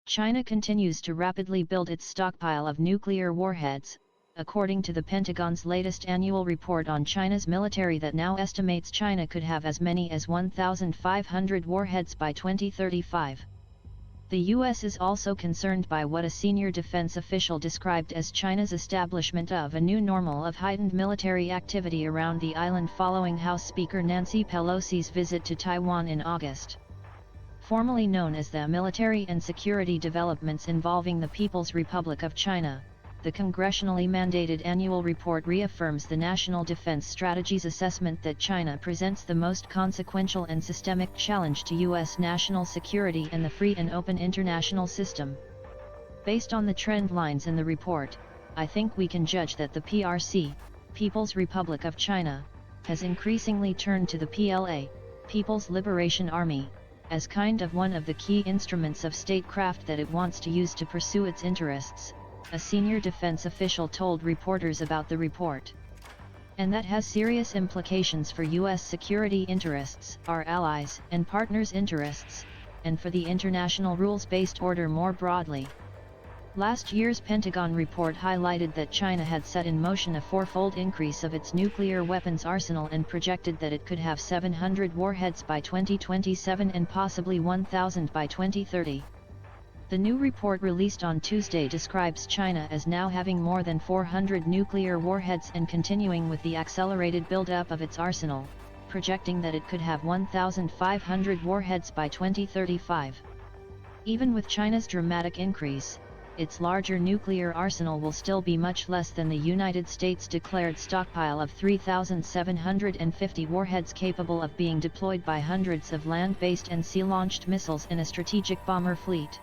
China continues to rapidly build its stockpile of nuclear warheads, according to the Pentagon's latest annual report on China's military that now estimates China could have as many as 1,500 warheads by 2035. The U.S. is also concerned by what a senior defense official described as China's establishment of a new normal of heightened military activity around the island following House Speaker Nancy Pelosi's visit to Taiwan in August. Formerly known as the Military and Security Developments Involving the People's Republic of China, the congressionally mandated annual report reaffirms the National Defense Strategy's assessment that China presents the most consequential and systemic challenge to U.S. national security and the free and open international system. Based on the trend lines in the report, I think we can judge that the PRC, People's Republic of China, has increasingly turned to the PLA, People's Liberation Army, as kind of one of the key instruments of statecraft that it wants to use to pursue its interests, a senior defense official told reporters about the report. And that has serious implications for U.S. security interests, our allies and partners' interests, and for the international rules-based order more broadly. Last year's Pentagon report highlighted that China had set in motion a fourfold increase of its nuclear weapons arsenal and projected that it could have 700 warheads by 2027 and possibly 1,000 by 2030. The new report released on Tuesday describes China as now having more than 400 nuclear warheads and continuing with the accelerated build-up of its arsenal, projecting that it could have 1,500 warheads by 2035. Even with China's dramatic increase, its larger nuclear arsenal will still be much less than the United States' declared stockpile of 3,750 warheads capable of being deployed by hundreds of land-based and sea-launched missiles in a strategic bomber fleet.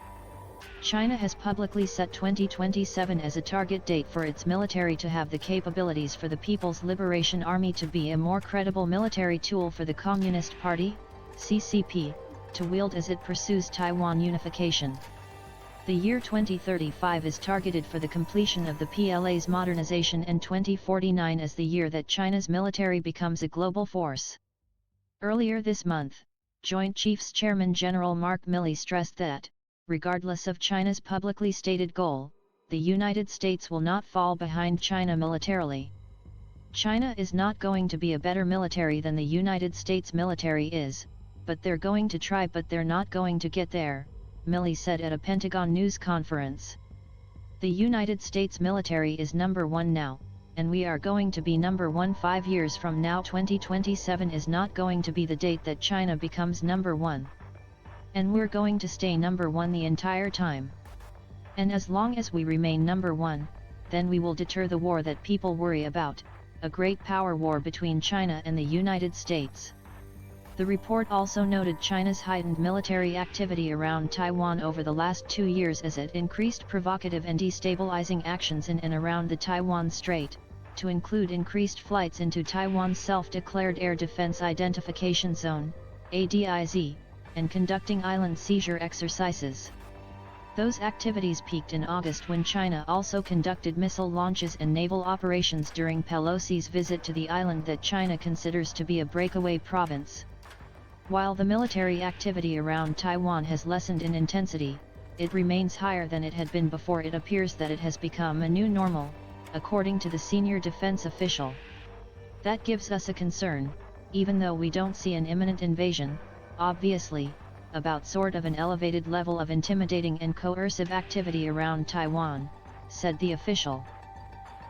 China has publicly set 2027 as a target date for its military to have the capabilities for the People's Liberation Army to be a more credible military tool for the Communist Party, CCP, to wield as it pursues Taiwan unification. The year 2035 is targeted for the completion of the PLA's modernization and 2049 as the year that China's military becomes a global force. Earlier this month, Joint Chiefs Chairman General Mark Milley stressed that, regardless of China's publicly stated goal, the United States will not fall behind China militarily. China is not going to be a better military than the United States military is, but they're going to try, but they're not going to get there, Milley said at a Pentagon news conference. The United States military is number one now, and we are going to be number one 5 years from now. 2027 is not going to be the date that China becomes number one. And we're going to stay number one the entire time. And as long as we remain number one, then we will deter the war that people worry about, a great power war between China and the United States. The report also noted China's heightened military activity around Taiwan over the last 2 years as it increased provocative and destabilizing actions in and around the Taiwan Strait, to include increased flights into Taiwan's self-declared Air Defense Identification Zone, ADIZ, and conducting island seizure exercises. Those activities peaked in August when China also conducted missile launches and naval operations during Pelosi's visit to the island that China considers to be a breakaway province. While the military activity around Taiwan has lessened in intensity, it remains higher than it had been before. It appears that it has become a new normal, according to the senior defense official. That gives us a concern, even though we don't see an imminent invasion, obviously, about sort of an elevated level of intimidating and coercive activity around Taiwan, said the official.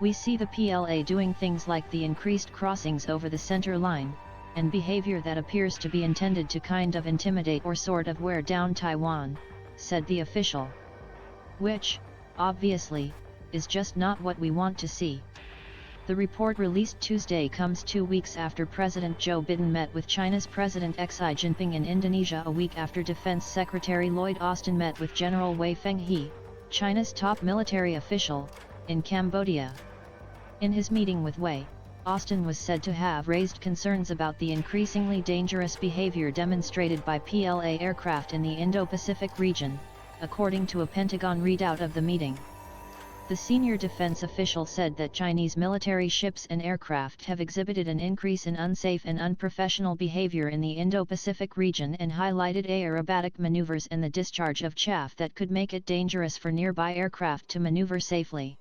We see the PLA doing things like the increased crossings over the center line, and behavior that appears to be intended to kind of intimidate or sort of wear down Taiwan, said the official. Which, obviously, is just not what we want to see. The report released Tuesday comes 2 weeks after President Joe Biden met with China's President Xi Jinping in Indonesia, a week after Defense Secretary Lloyd Austin met with General Wei Fenghe, China's top military official, in Cambodia. In his meeting with Wei, Austin was said to have raised concerns about the increasingly dangerous behavior demonstrated by PLA aircraft in the Indo-Pacific region, according to a Pentagon readout of the meeting. The senior defense official said that Chinese military ships and aircraft have exhibited an increase in unsafe and unprofessional behavior in the Indo-Pacific region and highlighted aerobatic maneuvers and the discharge of chaff that could make it dangerous for nearby aircraft to maneuver safely.